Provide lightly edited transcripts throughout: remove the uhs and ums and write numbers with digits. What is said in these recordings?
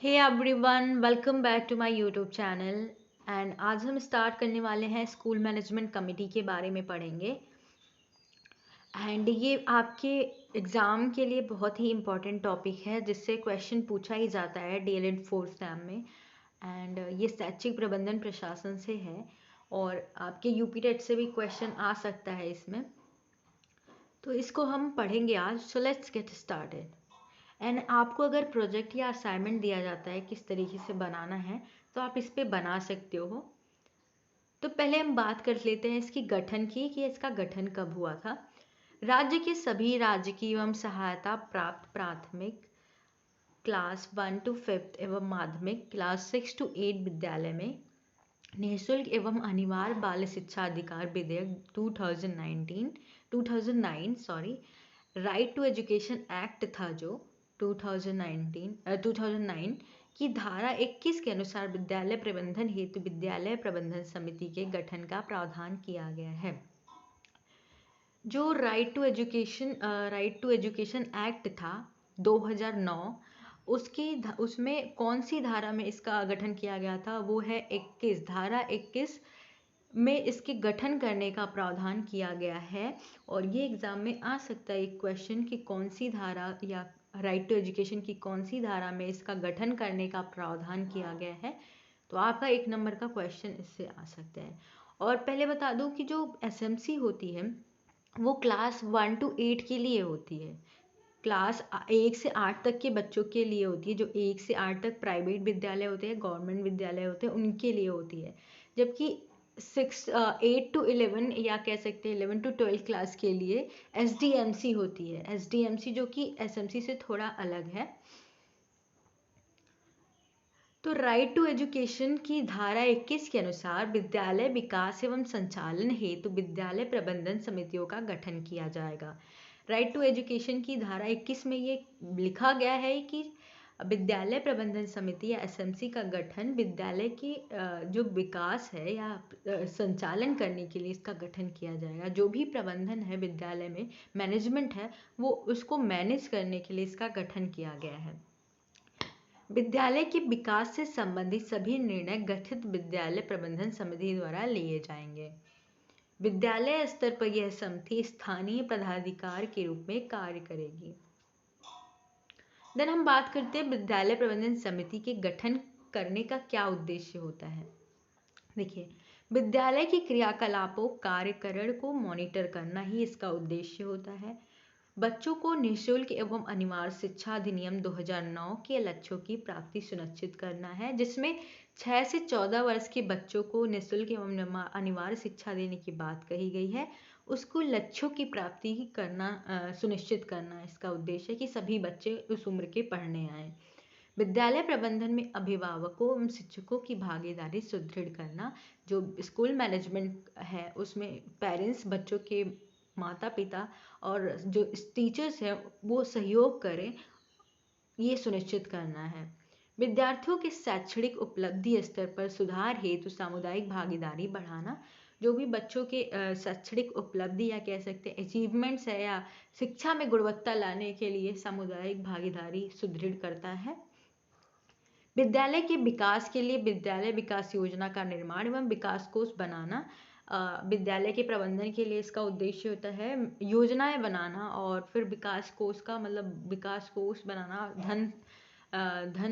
Hey everyone, welcome back to my YouTube channel. And आज हम start करने वाले हैं स्कूल मैनेजमेंट कमेटी के बारे में पढ़ेंगे। एंड ये आपके एग्ज़ाम के लिए बहुत ही इम्पॉर्टेंट टॉपिक है जिससे क्वेश्चन पूछा ही जाता है डीएलएड फोर्थ सेम में। एंड ये शैक्षिक प्रबंधन प्रशासन से है और आपके यूपी टेट से भी क्वेश्चन आ सकता है इसमें। तो इसको हम पढ़ेंगे आज। So let's get started. And आपको अगर प्रोजेक्ट या असाइनमेंट दिया जाता है किस तरीके से बनाना है तो आप इस पे बना सकते हो। तो पहले हम बात कर लेते हैं इसकी गठन की कि इसका गठन कब हुआ था। राज्य के सभी राजकीय एवं सहायता प्राप्त प्राथमिक क्लास 1 to 5 एवं माध्यमिक क्लास 6 to 8 विद्यालय में निःशुल्क एवं अनिवार्य बाल शिक्षा अधिकार विधेयक 2009 राइट टू एजुकेशन एक्ट था जो 2009 की धारा 21 के अनुसार विद्यालय प्रबंधन हेतु विद्यालय प्रबंधन समिति के गठन का प्रावधान किया गया है। जो राइट टू एजुकेशन एक्ट था 2009, उसमें कौन सी धारा में इसका गठन किया गया था? वो है 21, धारा 21 में इसके गठन करने का प्रावधान किया गया है। और ये एग्जाम में आ सकता है एक क्वेश्चन कि कौन सी धारा या राइट टू एजुकेशन की कौन सी धारा में इसका गठन करने का प्रावधान किया गया है। तो आपका 1 नंबर का क्वेश्चन इससे आ सकता है। और पहले बता दूं कि जो एसएमसी होती है वो क्लास 1 to 8 के लिए होती है। क्लास 1 से 8 तक के बच्चों के लिए होती है। जो 1 से 8 तक प्राइवेट विद्यालय होते हैं, गवर्नमेंट विद्यालय होते हैं, उनके लिए होती है। जबकि 8 to 11 या कह सकते हैं 11 to 12 क्लास के लिए एसडीएमसी होती है। एसडीएमसी जो कि एसएमसी से थोड़ा अलग है। तो राइट टू एजुकेशन की धारा 21 के अनुसार विद्यालय विकास एवं संचालन हेतु विद्यालय प्रबंधन समितियों का गठन किया जाएगा। राइट टू एजुकेशन की धारा 21 में ये लिखा गया है कि विद्यालय प्रबंधन समिति या एसएमसी का गठन विद्यालय की जो विकास है या संचालन करने के लिए इसका गठन किया जाएगा। जो भी प्रबंधन है विद्यालय में, मैनेजमेंट है, वो उसको मैनेज करने के लिए इसका गठन किया गया है। विद्यालय के विकास से संबंधित सभी निर्णय गठित विद्यालय प्रबंधन समिति द्वारा लिए जाएंगे। विद्यालय स्तर पर यह समिति स्थानीय पदाधिकार के रूप में कार्य करेगी। देन हम बात करते हैं विद्यालय प्रबंधन समिति के गठन करने का क्या उद्देश्य होता है। देखिए, विद्यालय की क्रियाकलापों कार्यकरण को मॉनिटर करना ही इसका उद्देश्य होता है। बच्चों को निःशुल्क एवं अनिवार्य शिक्षा अधिनियम 2009 के लक्ष्यों की प्राप्ति सुनिश्चित करना है, जिसमें 6 से 14 वर्ष के बच्चों को निःशुल्क एवं अनिवार्य शिक्षा देने की बात कही गई है। उसको लक्ष्यों की प्राप्ति करना सुनिश्चित करना इसका उद्देश्य है कि सभी बच्चे उस उम्र के पढ़ने आए। विद्यालय प्रबंधन में अभिभावकों एवं शिक्षकों की भागीदारी सुदृढ़ करना। जो स्कूल मैनेजमेंट है उसमें पेरेंट्स, बच्चों के माता पिता और जो टीचर्स हैं वो सहयोग करें, ये सुनिश्चित करना है। विद्यार्थियों के शैक्षणिक उपलब्धि स्तर पर सुधार हेतु सामुदायिक भागीदारी बढ़ाना। जो भी बच्चों के शैक्षणिक उपलब्धि या कह सकते हैं अचीवमेंट्स है या शिक्षा में गुणवत्ता लाने के लिए सामुदायिक भागीदारी सुदृढ़ करता है। विद्यालय के विकास के लिए विद्यालय विकास योजना का निर्माण एवं विकास कोष बनाना। विद्यालय के प्रबंधन के लिए इसका उद्देश्य होता है योजनाएं बनाना और फिर विकास कोष का मतलब विकास कोष बनाना,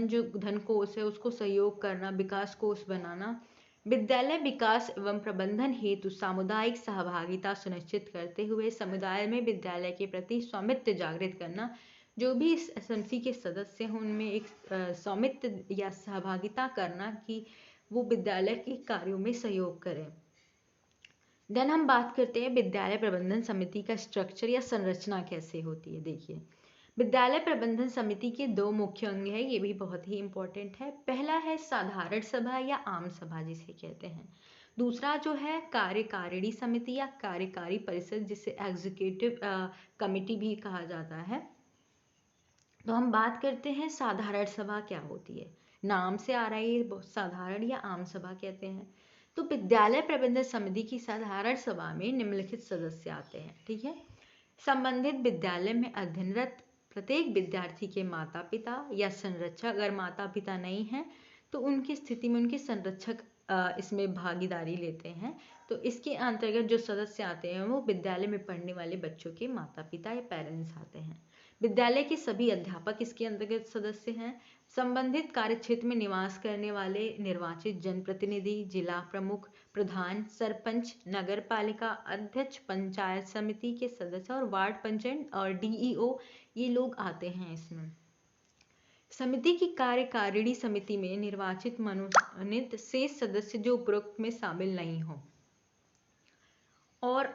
जो धन कोष है उसको सहयोग करना, विकास कोष बनाना। विद्यालय विकास एवं प्रबंधन हेतु सामुदायिक सहभागिता सुनिश्चित करते हुए समुदाय में विद्यालय के प्रति स्वामित्व जागृत करना। जो भी इस एसएमसी के सदस्य हैं उनमें एक स्वामित्व या सहभागिता करना कि वो विद्यालय के कार्यों में सहयोग करें। देन हम बात करते हैं विद्यालय प्रबंधन समिति का स्ट्रक्चर या संरचना कैसे होती है। देखिए, विद्यालय प्रबंधन समिति के 2 मुख्य अंग हैं, ये भी बहुत ही इंपॉर्टेंट है। पहला है साधारण सभा या आम सभा जिसे कहते हैं। दूसरा जो है कार्यकारिणी समिति या कार्यकारी परिषद जिसे एग्जीक्यूटिव कमिटी भी कहा जाता है। तो हम बात करते हैं साधारण सभा क्या होती है। नाम से आ रहा है ये, साधारण या आम सभा कहते हैं। तो विद्यालय प्रबंधन समिति की साधारण सभा में निम्नलिखित सदस्य आते हैं। ठीक है, संबंधित विद्यालय में अध्ययनरत प्रत्येक विद्यार्थी के माता पिता या संरक्षक, अगर माता पिता नहीं हैं तो उनकी स्थिति में उनके संरक्षक इसमें भागीदारी लेते हैं। तो इसके अंतर्गत जो सदस्य आते हैं वो विद्यालय में पढ़ने वाले बच्चों के माता पिता या पेरेंट्स आते हैं। विद्यालय के सभी अध्यापक इसके अंतर्गत सदस्य हैं। संबंधित कार्यक्षेत्र में निवास करने वाले निर्वाचित जनप्रतिनिधि, जिला प्रमुख, प्रधान, सरपंच, नगर पालिका अध्यक्ष, पंचायत समिति के सदस्य और वार्ड पंचायत और डीईओ, ये लोग आते हैं इसमें। समिति की कार्यकारिणी समिति में निर्वाचित मनोनीत शेष सदस्य जो उपरोक्त में शामिल नहीं हो, और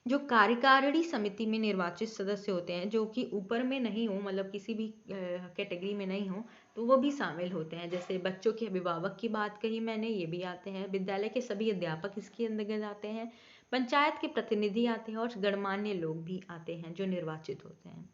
जो कार्यकारिणी समिति में निर्वाचित सदस्य होते हैं जो कि ऊपर में नहीं हो, मतलब किसी भी कैटेगरी में नहीं हो, तो वो भी शामिल होते हैं। जैसे बच्चों के अभिभावक की बात कही मैंने, ये भी आते हैं। विद्यालय के सभी अध्यापक इसके अंतर्गत आते हैं। पंचायत के प्रतिनिधि आते हैं और गणमान्य लोग भी आते हैं जो निर्वाचित होते हैं।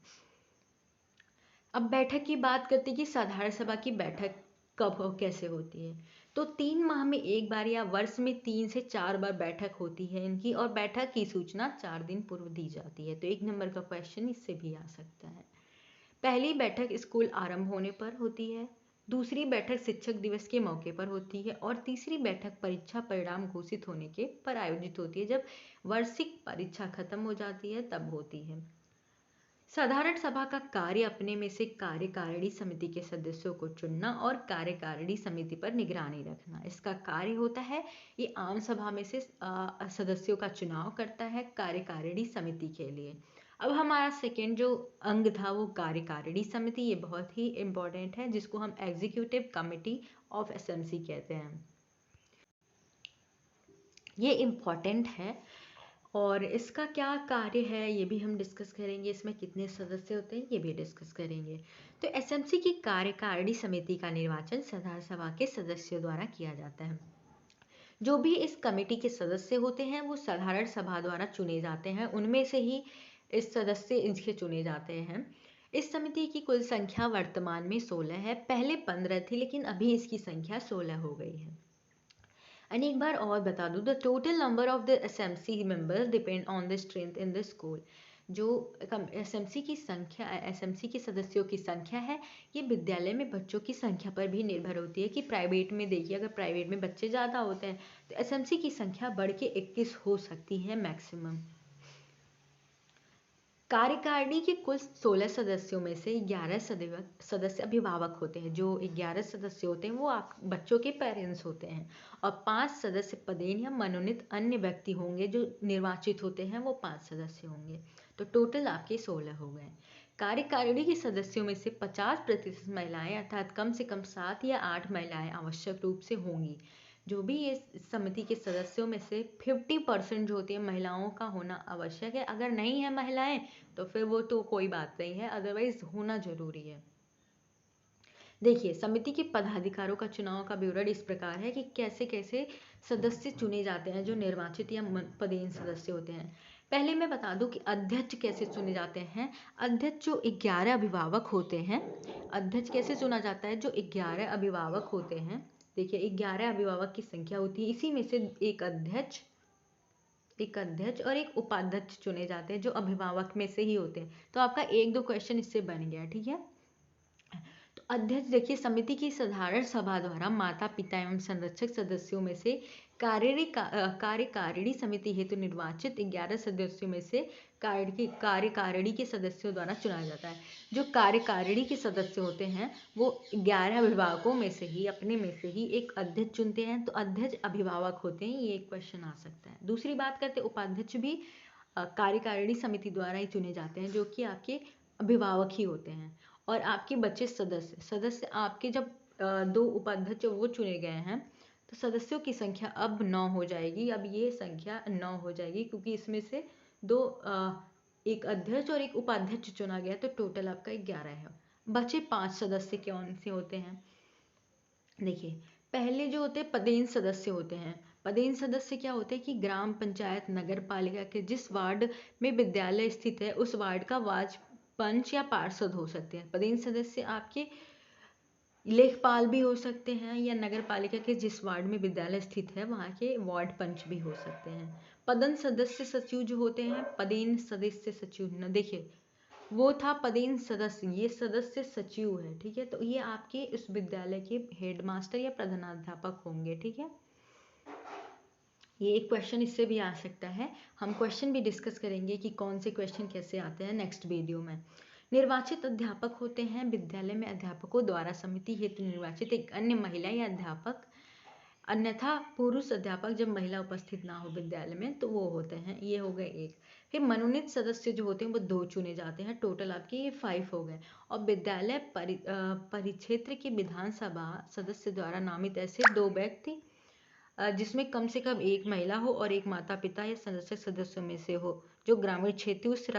अब बैठक की बात करते हैं कि साधारण सभा की बैठक कब और कैसे होती है। तो 3 माह में एक बार या वर्ष में 3 से 4 बार बैठक होती है इनकी, और बैठक की सूचना 4 दिन पूर्व दी जाती है। तो 1 नंबर का क्वेश्चन इससे भी आ सकता है। पहली बैठक स्कूल आरंभ होने पर होती है, दूसरी बैठक शिक्षक दिवस के मौके पर होती है, और तीसरी बैठक परीक्षा परिणाम घोषित होने के पर आयोजित होती है। जब वार्षिक परीक्षा खत्म हो जाती है तब होती है। साधारण सभा का कार्य अपने में से कार्यकारिणी समिति के सदस्यों को चुनना और कार्यकारिणी समिति पर निगरानी रखना इसका कार्य होता है। ये आम सभा में से सदस्यों का चुनाव करता है कार्यकारिणी समिति के लिए। अब हमारा सेकेंड जो अंग था वो कार्यकारिणी समिति, ये बहुत ही इम्पोर्टेंट है जिसको हम एग्जीक्यूटिव कमिटी ऑफ एसएमसी कहते हैं। ये इम्पोर्टेंट है और इसका क्या कार्य है ये भी हम डिस्कस करेंगे। इसमें कितने सदस्य होते हैं ये भी डिस्कस करेंगे। तो एसएमसी की कार्यकारिणी समिति का निर्वाचन साधारण सभा के सदस्यों द्वारा किया जाता है। जो भी इस कमेटी के सदस्य होते हैं वो साधारण सभा द्वारा चुने जाते हैं, उनमें से ही इस सदस्य इसके चुने जाते हैं। इस समिति की कुल संख्या वर्तमान में 16 है। पहले 15 थी लेकिन अभी इसकी संख्या 16 हो गई है। एंड एक बार और बता दूं, the total number of the SMC members depend on the strength in the school. जो एसएमसी की संख्या, एसएमसी के सदस्यों की संख्या है, ये विद्यालय में बच्चों की संख्या पर भी निर्भर होती है। कि प्राइवेट में देखिए, अगर प्राइवेट में बच्चे ज़्यादा होते हैं तो एसएमसी की संख्या बढ़ के 21 हो सकती है मैक्सिमम। कार्यकारिणी के कुल 16 सदस्यों में से 11 सदस्य अभिभावक होते हैं। जो 11 सदस्य होते हैं वो आप बच्चों के पेरेंट्स होते हैं, और 5 सदस्य पदेन या मनोनीत अन्य व्यक्ति होंगे। जो निर्वाचित होते हैं वो 5 सदस्य होंगे। तो टोटल आपके 16 हो गए। कार्यकारिणी के सदस्यों में से 50% महिलाएं, अर्थात कम से कम 7 या 8 महिलाएं आवश्यक रूप से होंगी। जो भी ये समिति के सदस्यों में से 50% जो होती है महिलाओं का होना आवश्यक है। अगर नहीं है महिलाएं तो फिर वो तो कोई बात नहीं है, अदरवाइज होना जरूरी है। देखिए, समिति के पदाधिकारों का चुनाव का विवरण इस प्रकार है कि कैसे कैसे सदस्य चुने जाते हैं जो निर्वाचित या पदेन सदस्य होते हैं। पहले मैं बता दूं कि अध्यक्ष कैसे चुने जाते हैं। अध्यक्ष जो 11 अभिभावक होते हैं, अध्यक्ष कैसे चुना जाता है, जो 11 अभिभावक होते हैं। देखिए, 11 अभिभावक की संख्या होती है, इसी में से एक अध्यक्ष और एक उपाध्यक्ष चुने जाते हैं जो अभिभावक में से ही होते हैं। तो आपका 1-2 क्वेश्चन इससे बन गया, ठीक है। तो अध्यक्ष देखिए, समिति की साधारण सभा द्वारा माता पिता एवं संरक्षक सदस्यों में से कार्यकारिणी समिति हेतु निर्वाचित 11 सदस्यों में से कार्यकारिणी के सदस्यों द्वारा चुना जाता है। जो कार्यकारिणी के सदस्य होते हैं वो 11 अभिभावकों में से ही, अपने में से ही एक अध्यक्ष चुनते हैं। तो अध्यक्ष अभिभावक होते हैं, ये एक क्वेश्चन आ सकता है। दूसरी बात करते हैं, उपाध्यक्ष भी कार्यकारिणी समिति द्वारा ही चुने जाते हैं, जो कि आपके अभिभावक ही होते हैं। और आपके बचे सदस्य आपके जब 2 उपाध्यक्ष वो चुने गए हैं तो सदस्यों की संख्या अब 9 हो जाएगी। अब ये संख्या 9 हो जाएगी क्योंकि इसमें से 2 एक अध्यक्ष और एक उपाध्यक्ष चुना गया, तो टोटल आपका 11 है। बचे 5 सदस्य कौन से होते हैं। देखिए, पहले जो होते हैं पदेन सदस्य होते हैं। पदेन सदस्य क्या होते हैं कि ग्राम पंचायत नगर पालिका के जिस वार्ड में विद्यालय स्थित है उस वार्ड का वार्ड पंच या पार्षद हो सकते हैं। पदेन सदस्य आपके लेखपाल भी हो सकते हैं, या नगर पालिका के जिस वार्ड में विद्यालय स्थित है वहाँ के वार्ड पंच भी हो सकते हैं। पदन सदस्य सचिव जो होते हैं, पदेन सदस्य सचिव न, देखिए वो था पदेन सदस्य, ये सदस्य सचिव है, ठीक है। तो ये आपके इस विद्यालय के हेडमास्टर या प्रधानाध्यापक होंगे, ठीक है। ये एक क्वेश्चन इससे भी आ सकता है। हम क्वेश्चन भी डिस्कस करेंगे कि कौन से क्वेश्चन कैसे आते हैं नेक्स्ट वीडियो में। निर्वाचित अध्यापक होते हैं विद्यालय में अध्यापकों द्वारा समिति हेतु निर्वाचित एक अन्य महिला या अध्यापक, अन्यथा पुरुष अध्यापक जब महिला उपस्थित ना हो विद्यालय में तो वो होते हैं। ये हो गए एक। फिर मनोनीत सदस्य जो होते हैं वो 2 चुने जाते हैं, टोटल आपके ये 5 हो गए। और विद्यालय परिक्षेत्र के विधानसभा सदस्य द्वारा नामित ऐसे 2 व्यक्ति जिसमें कम से कम एक महिला हो और एक माता पिता या सदस्य सदस्यों में से हो, जो ग्रामीण क्षेत्र उस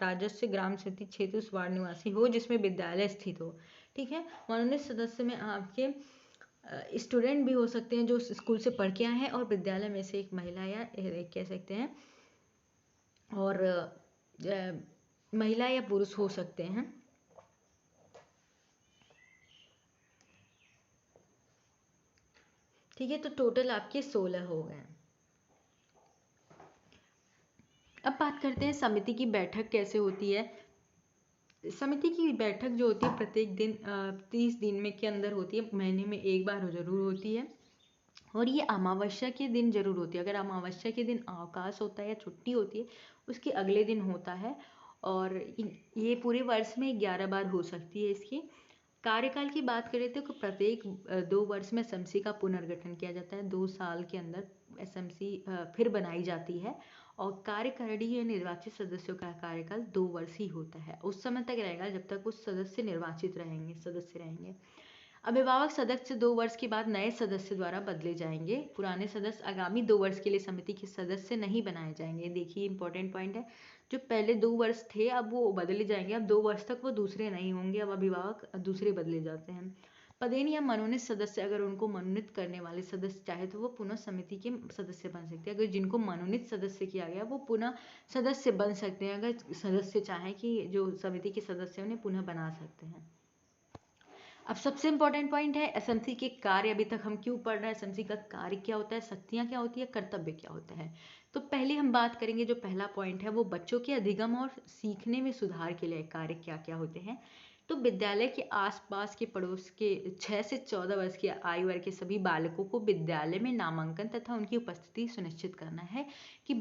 राजस्व ग्राम समिति क्षेत्र उस वार्ड निवासी हो जिसमें विद्यालय स्थित हो, ठीक है। मनोनीत सदस्य में आपके स्टूडेंट भी हो सकते हैं जो स्कूल से पढ़ के आए हैं, और विद्यालय में से एक महिला या एक कह सकते हैं, और महिला या पुरुष हो सकते हैं। ठीक है, तो टोटल आपके 16 हो गए। अब बात करते हैं समिति की बैठक कैसे होती है। समिति की बैठक जो होती है प्रत्येक दिन 30 दिन में के अंदर होती है, महीने में एक बार जरूर होती है, और ये अमावस्या के दिन जरूर होती है। अगर अमावस्या के दिन अवकाश होता है या छुट्टी होती है उसके अगले दिन होता है, और ये पूरे वर्ष में 11 बार हो सकती है। इसकी कार्यकाल की बात करें तो प्रत्येक 2 वर्ष में एसएमसी का पुनर्गठन किया जाता है। 2 साल के अंदर एसएमसी फिर बनाई जाती है, और कार्यकारिणी या निर्वाचित सदस्यों का कार्यकाल 2 वर्ष ही होता है। उस समय तक रहेगा जब तक वो सदस्य निर्वाचित रहेंगे, सदस्य रहेंगे। अभिभावक सदस्य 2 वर्ष के बाद नए सदस्य द्वारा बदले जाएंगे। पुराने सदस्य आगामी 2 वर्ष के लिए समिति के सदस्य नहीं बनाए जाएंगे। देखिए इंपॉर्टेंट पॉइंट है, जो पहले 2 वर्ष थे अब वो बदले जाएंगे। अब 2 वर्ष तक वो दूसरे नहीं होंगे, अब अभिभावक दूसरे बदले जाते हैं। पदेन या मनोनीत सदस्य, अगर उनको मनोनीत करने वाले सदस्य चाहे तो वो पुनः समिति के सदस्य बन सकते हैं। अगर जिनको मनोनीत सदस्य किया गया वो पुनः सदस्य बन सकते हैं, अगर सदस्य चाहें कि जो समिति के सदस्य उन्हें पुनः बना सकते हैं। अब सबसे इंपॉर्टेंट पॉइंट है एसएमसी के कार्य। अभी तक हम क्यों पढ़ रहे हैं, एसएमसी का कार्य क्या होता है, शक्तियाँ क्या होती है, कर्तव्य क्या होता है। तो पहले हम बात करेंगे, जो पहला पॉइंट है वो बच्चों के अधिगम और सीखने में सुधार के लिए कार्य क्या क्या होते हैं। तो विद्यालय के आसपास के पड़ोस के 6 से 14 वर्ष की आयु वर्ग के सभी बालकों को विद्यालय में नामांकन तथा उनकी उपस्थिति सुनिश्चित करना है कि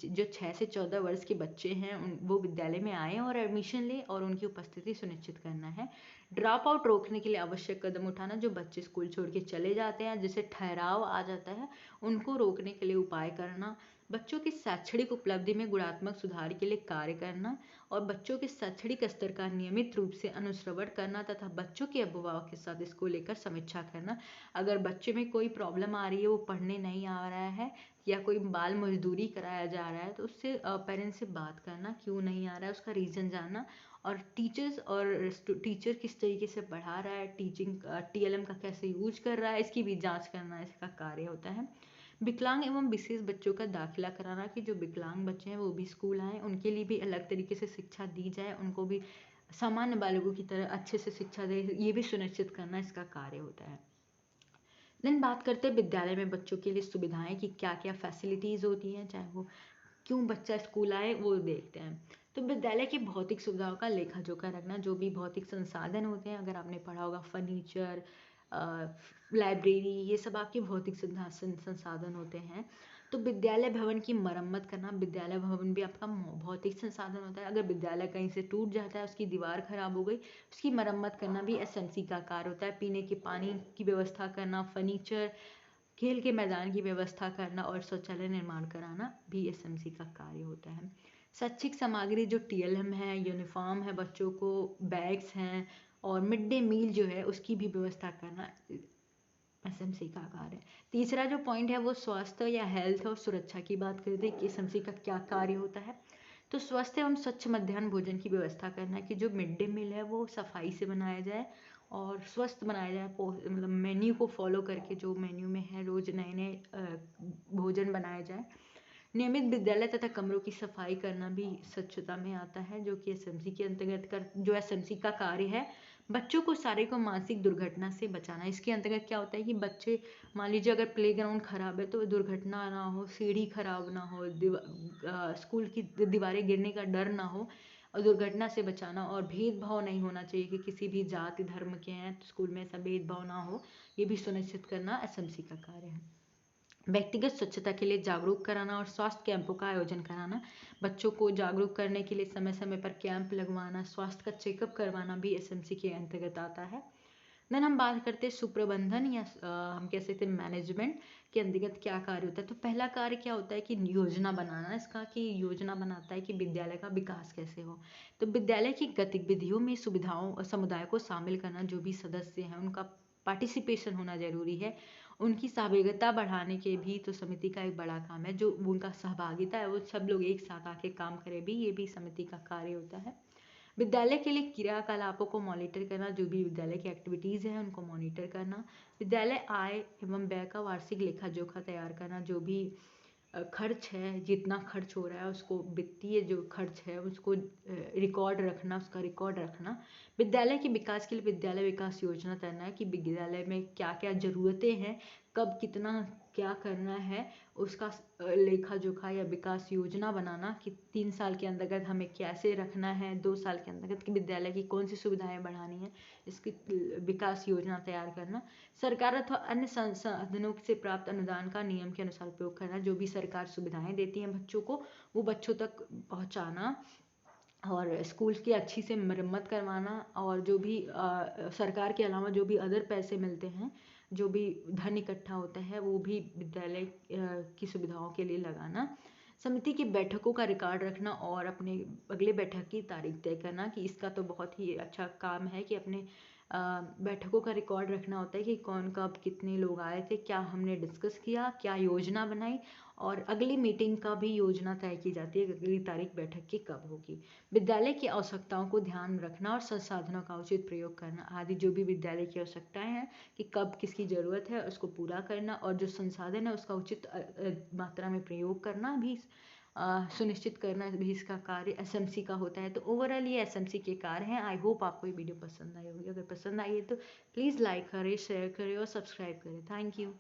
जो 6 से 14 वर्ष के बच्चे हैं वो विद्यालय में आए और एडमिशन लें, और उनकी उपस्थिति सुनिश्चित करना है। ड्रॉप आउट रोकने के लिए आवश्यक कदम उठाना, जो बच्चे स्कूल छोड़ के चले जाते हैं जिससे ठहराव आ जाता है उनको रोकने के लिए उपाय करना। बच्चों की शैक्षणिक उपलब्धि में गुणात्मक सुधार के लिए कार्य करना, और बच्चों के शैक्षणिक स्तर का नियमित रूप से अनुश्रवण करना तथा बच्चों के अभिभावक के साथ इसको लेकर समीक्षा करना। अगर बच्चे में कोई प्रॉब्लम आ रही है, वो पढ़ने नहीं आ रहा है या कोई बाल मजदूरी कराया जा रहा है, तो उससे पेरेंट्स से बात करना, क्यों नहीं आ रहा है उसका रीज़न जानना। और टीचर किस तरीके से पढ़ा रहा है, टीचिंग टीएलएम का कैसे यूज कर रहा है, इसकी भी जांच करना इसका कार्य होता है। विकलांग एवं विशेष बच्चों का दाखिला कराना, कि जो विकलांग बच्चे हैं वो भी स्कूल आए, उनके लिए भी अलग तरीके से शिक्षा दी जाए, उनको भी सामान्य बालकों की तरह अच्छे से शिक्षा दे, ये भी सुनिश्चित करना इसका कार्य होता है। देन बात करते हैं विद्यालय में बच्चों के लिए सुविधाएं कि क्या क्या फैसिलिटीज़ होती हैं, चाहे वो क्यों बच्चा स्कूल आए वो देखते हैं। तो विद्यालय की भौतिक सुविधाओं का लेखा जोखा रखना, जो भी भौतिक संसाधन होते हैं, अगर आपने पढ़ा होगा फर्नीचर, लाइब्रेरी, ये सब आपके भौतिक संसाधन होते हैं। तो विद्यालय भवन की मरम्मत करना, विद्यालय भवन भी आपका भौतिक संसाधन होता है। अगर विद्यालय कहीं से टूट जाता है, उसकी दीवार खराब हो गई, उसकी मरम्मत करना भी एसएमसी का कार्य होता है। पीने के पानी की व्यवस्था करना, फर्नीचर, खेल के मैदान की व्यवस्था करना और शौचालय निर्माण कराना भी एसएमसी का कार्य होता है। शैक्षिक सामग्री, जो टीएलएम है, यूनिफॉर्म है, बच्चों को बैग्स हैं, और मिड डे मील जो है उसकी भी व्यवस्था करना एसएमसी का कार्य है। तीसरा जो पॉइंट है वो स्वास्थ्य या हेल्थ और सुरक्षा की बात करते हैं कि एसएमसी का क्या कार्य होता है। तो स्वस्थ एवं स्वच्छ मध्याह्न भोजन की व्यवस्था करना, कि जो मिड डे मील है वो सफाई से बनाया जाए और स्वस्थ बनाया जाए, मतलब मेन्यू को फॉलो करके, जो मेन्यू में है रोज नए नए भोजन बनाया जाए। नियमित विद्यालय तथा कमरों की सफाई करना भी स्वच्छता में आता है, जो कि एसएमसी के अंतर्गत जो एसएमसी का कार्य है। बच्चों को शारीरिक और मानसिक दुर्घटना से बचाना। इसके अंतर्गत क्या होता है कि बच्चे, मान लीजिए अगर प्लेग्राउंड खराब है तो दुर्घटना ना हो, सीढ़ी खराब ना हो, स्कूल की दीवारें गिरने का डर ना हो, और दुर्घटना से बचाना। और भेदभाव नहीं होना चाहिए कि किसी भी जाति धर्म के हैं तो स्कूल में ऐसा भेदभाव ना हो, ये भी सुनिश्चित करना एसएमसी का कार्य है। व्यक्तिगत स्वच्छता के लिए जागरूक कराना और स्वास्थ्य कैंपों का आयोजन कराना। बच्चों को जागरूक करने के लिए समय समय पर कैंप लगवाना, स्वास्थ्य का चेकअप करवाना भी एसएमसी के अंतर्गत आता है। देन हम बात करते हैं सुप्रबंधन या हम कह सकते हैं मैनेजमेंट के अंतर्गत क्या कार्य होता है। तो पहला कार्य क्या होता है कि योजना बनाना इसका, कि योजना बनाता है कि विद्यालय का विकास कैसे हो। तो विद्यालय की गतिविधियों में सुविधाओं और समुदाय को शामिल करना, जो भी सदस्य हैं उनका पार्टिसिपेशन होना जरूरी है। उनकी सहभागिता बढ़ाने के भी तो समिति का एक बड़ा काम है, जो उनका सहभागिता है वो सब लोग एक साथ आके काम करें भी, ये भी समिति का कार्य होता है। विद्यालय के लिए क्रियाकलापों को मॉनिटर करना, जो भी विद्यालय की एक्टिविटीज़ हैं उनको मॉनिटर करना। विद्यालय आय एवं व्यय का वार्षिक लेखा जोखा तैयार करना, जो भी खर्च है, जितना खर्च हो रहा है उसको, वित्तीय जो खर्च है उसको रिकॉर्ड रखना, उसका रिकॉर्ड रखना। विद्यालय के विकास के लिए विद्यालय विकास योजना तैयार है कि विद्यालय में क्या क्या ज़रूरतें हैं, कब कितना क्या करना है, उसका लेखा जोखा या विकास योजना बनाना कि 3 साल के अंतर्गत हमें कैसे रखना है, 2 साल के अंतर्गत कि विद्यालय की कौन सी सुविधाएं बढ़ानी है, इसकी विकास योजना तैयार करना। सरकार अथवा अन्य संसाधनों से प्राप्त अनुदान का नियम के अनुसार उपयोग करना, जो भी सरकार सुविधाएं देती हैं बच्चों को वो बच्चों तक पहुंचाना, और स्कूल की अच्छी से मरम्मत करवाना, और जो भी सरकार के अलावा जो भी अदर पैसे मिलते हैं, जो भी धन इकट्ठा होता है वो भी विद्यालय की सुविधाओं के लिए लगाना। समिति की बैठकों का रिकॉर्ड रखना और अपने अगले बैठक की तारीख तय करना, कि इसका तो बहुत ही अच्छा काम है कि अपने बैठकों का रिकॉर्ड रखना होता है कि कौन कब कितने लोग आए थे, क्या हमने डिस्कस किया, क्या योजना बनाई, और अगली मीटिंग का भी योजना तय की जाती है, अगली तारीख बैठक की कब होगी। विद्यालय की आवश्यकताओं को ध्यान रखना और संसाधनों का उचित प्रयोग करना आदि, जो भी विद्यालय की आवश्यकताएं हैं कि कब किसकी ज़रूरत है उसको पूरा करना, और जो संसाधन है उसका उचित मात्रा में प्रयोग करना भी सुनिश्चित करना भी इसका कार्य एसएमसी का होता है। तो ओवरऑल ये एसएमसी के कार्य हैं। आई होप आपको ये वीडियो पसंद आई होगी। अगर पसंद आई है तो प्लीज़ लाइक करें, शेयर करें और सब्सक्राइब करें। Thank you.